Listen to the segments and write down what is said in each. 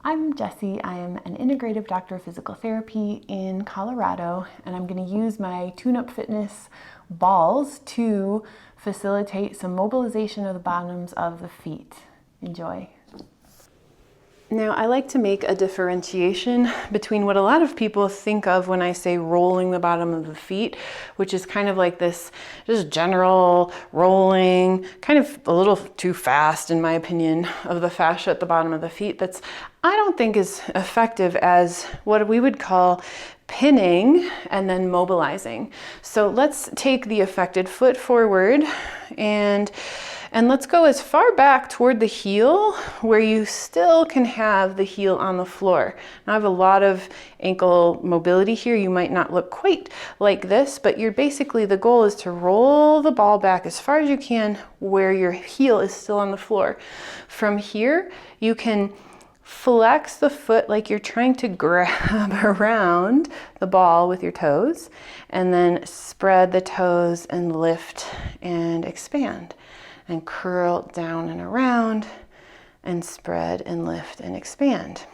I'm Jessie. I am an integrative doctor of physical therapy in Colorado, and I'm going to use my tune-up fitness balls to facilitate some mobilization of the bottoms of the feet. Enjoy. Now, I like to make a differentiation between what a lot of people think of when I say rolling the bottom of the feet, which is kind of like this just general rolling, kind of a little too fast in my opinion, of the fascia at the bottom of the feet. That's, I don't think, as effective as what we would call pinning and then mobilizing. So let's take the affected foot forward and let's go as far back toward the heel where you still can have the heel on the floor. Now I have a lot of ankle mobility here. You might not look quite like this, but you're basically, the goal is to roll the ball back as far as you can where your heel is still on the floor. From here, you can flex the foot like you're trying to grab around the ball with your toes, and then spread the toes and lift and expand. And curl down and around and spread and lift and expand.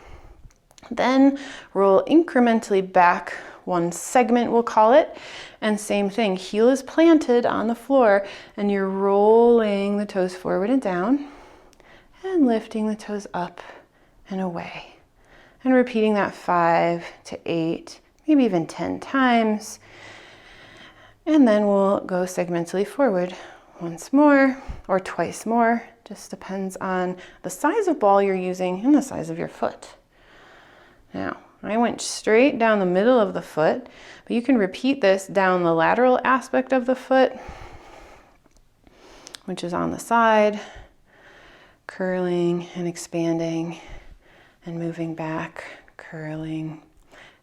Then roll incrementally back one segment, we'll call it, and same thing, heel is planted on the floor and you're rolling the toes forward and down and lifting the toes up and away, and repeating that 5 to 8, maybe even 10 times. And then we'll go segmentally forward once more or twice more, just depends on the size of ball you're using and the size of your foot. Now, I went straight down the middle of the foot, but you can repeat this down the lateral aspect of the foot, which is on the side, curling and expanding and moving back, curling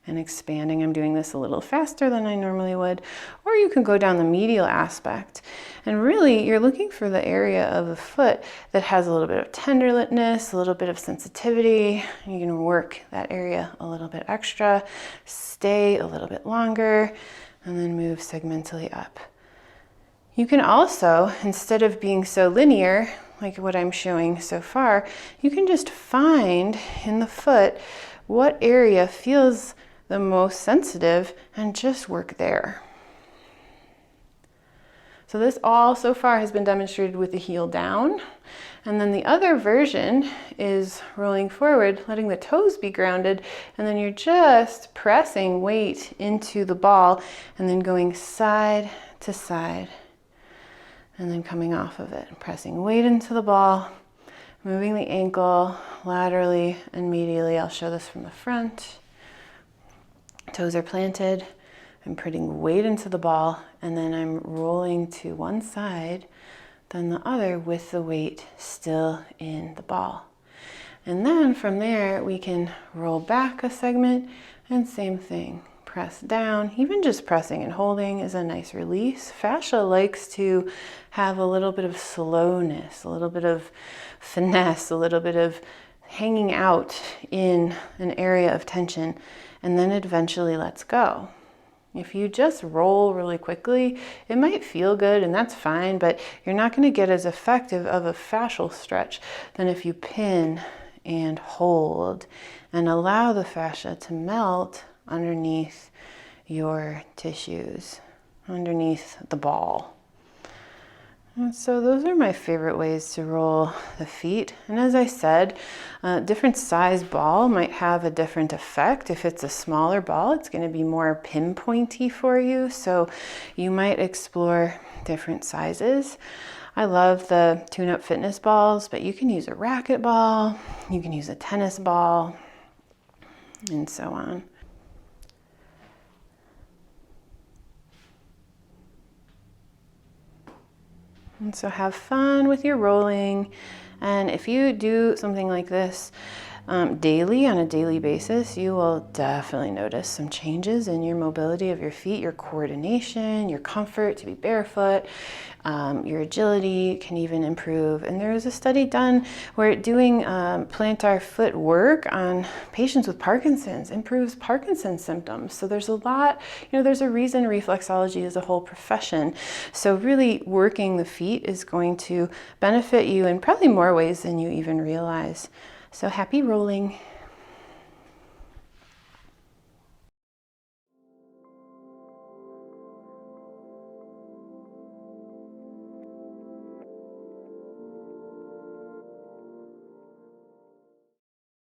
and expanding. I'm doing this a little faster than I normally would. Or you can go down the medial aspect. And really, you're looking for the area of the foot that has a little bit of tenderness, a little bit of sensitivity. You can work that area a little bit extra, stay a little bit longer, and then move segmentally up. You can also, instead of being so linear, like what I'm showing so far, you can just find in the foot what area feels the most sensitive and just work there. So this all so far has been demonstrated with the heel down. And then the other version is rolling forward, letting the toes be grounded, and then you're just pressing weight into the ball and then going side to side and then coming off of it, pressing weight into the ball, moving the ankle laterally and medially. I'll show this from the front. Toes are planted, I'm putting weight into the ball, and then I'm rolling to one side, then the other with the weight still in the ball. And then from there, we can roll back a segment and same thing, press down. Even just pressing and holding is a nice release. Fascia likes to have a little bit of slowness, a little bit of finesse, a little bit of hanging out in an area of tension, and then eventually lets go. If you just roll really quickly, it might feel good and that's fine, but you're not going to get as effective of a fascial stretch than if you pin and hold and allow the fascia to melt underneath your tissues, underneath the ball. And so those are my favorite ways to roll the feet. And as I said, different size ball might have a different effect. If it's a smaller ball, it's going to be more pinpointy for you. So you might explore different sizes. I love the tune-up fitness balls, but you can use a racket ball, you can use a tennis ball, and so on. And so have fun with your rolling. And if you do something like this daily, on a daily basis, you will definitely notice some changes in your mobility of your feet, your coordination, your comfort to be barefoot, your agility can even improve. And there was a study done where doing plantar foot work on patients with Parkinson's improves Parkinson's symptoms. So there's a lot, there's a reason reflexology is a whole profession. So really working the feet is going to benefit you in probably more ways than you even realize. So happy rolling.